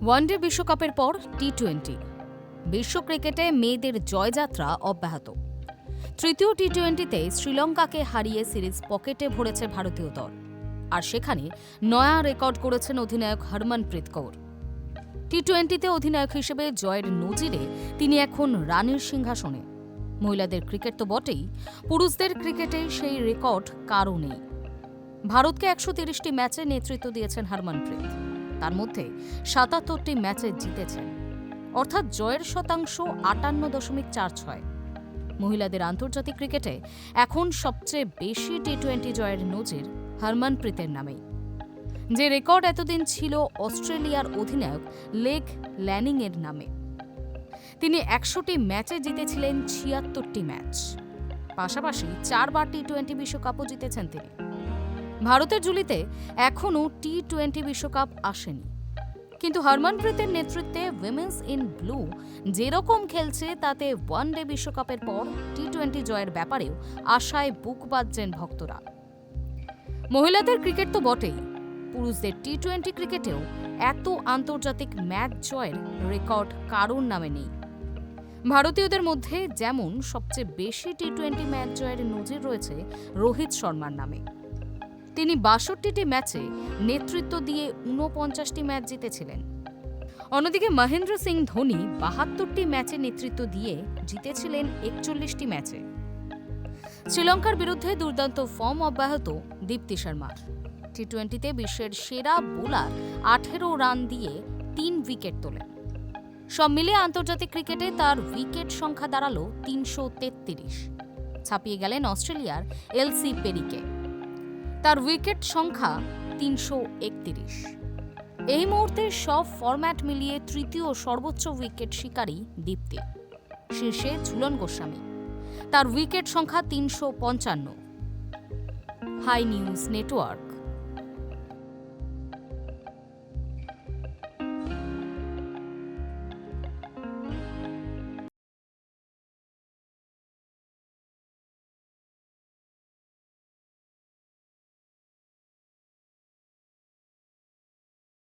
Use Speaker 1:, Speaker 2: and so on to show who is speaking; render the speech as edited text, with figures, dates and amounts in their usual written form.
Speaker 1: One day বিশ্বকাপের পর টি-20 বিশ্ব ক্রিকেটে মেয়েদের জয়যাত্রা অব্যাহত। তৃতীয় টি-20তে শ্রীলঙ্কাকে হারিয়ে সিরিজ পকেটে ভরেছে ভারতীয় দল, আর সেখানে নয়া রেকর্ড করেছেন অধিনায়ক হরমনপ্রীত কৌর। টি-20তে অধিনায়ক হিসেবে জয়ের নজিরে তিনি এখন রানীর সিংহাসনে। মহিলাদের ক্রিকেট তো বটেই, পুরুষদের ক্রিকেটে সেই রেকর্ড কারও নেই। ভারতকে 130টি ম্যাচে নেতৃত্ব দিয়েছেন হরমনপ্রীত, তার মধ্যে 77টি ম্যাচে জিতেছেন, অর্থাৎ জয়ের শতাংশ 58.46। মহিলাদের আন্তর্জাতিক ক্রিকেটে এখন সবচেয়ে বেশি টি-20 জয়ের নজির হরমনপ্রীতের নামেই। যে রেকর্ড এতদিন ছিল অস্ট্রেলিয়ার অধিনায়ক লেগ ল্যানিংয়ের নামে। তিনি 100টি ম্যাচে জিতেছিলেন 76টি ম্যাচ, পাশাপাশি 4বার টি-20 বিশ্বকাপও জিতেছেন তিনি। ভারতের ঝুলিতে এখনও টি-20 বিশ্বকাপ আসেনি, কিন্তু হরমনপ্রীতের নেতৃত্বে উইমেন্স ইন ব্লু যেরকম খেলছে তাতে ওয়ানডে বিশ্বকাপের পর টি-20 জয়ের ব্যাপারেও আশায় বুক বাঁধছেন ভক্তরা। মহিলাদের ক্রিকেট তো বটেই, পুরুষদের টি-20 ক্রিকেটেও এত আন্তর্জাতিক ম্যাচ জয়ের রেকর্ড কারোর নামে নেই। ভারতীয়দের মধ্যে যেমন সবচেয়ে বেশি টি-20 ম্যাচ জয়ের নজির রয়েছে রোহিত শর্মার নামে। তিনি 62টি ম্যাচে নেতৃত্ব দিয়ে 49টি ম্যাচ জিতেছিলেন। অন্যদিকে মহেন্দ্র সিং ধোনি 72টি ম্যাচে নেতৃত্ব দিয়ে জিতেছিলেন 41টি ম্যাচে। শ্রীলঙ্কার বিরুদ্ধে দুর্দান্ত ফর্ম অব্যাহত দীপ্তি শর্মার। টি-20তে বিশ্বের সেরা বোলার 18 রান দিয়ে 3 উইকেট তোলেন। সব মিলিয়ে আন্তর্জাতিক ক্রিকেটে তার উইকেট সংখ্যা দাঁড়ালো 333, ছাপিয়ে গেলেন অস্ট্রেলিয়ার এলসি পেরিকে। তার উইকেট সংখ্যা 331। এই মুহূর্তে সব ফরম্যাট মিলিয়ে তৃতীয় সর্বোচ্চ উইকেট শিকারী দীপ্তি। শীর্ষে ঝুলন গোস্বামী, তার উইকেট সংখ্যা 355। Hi news network.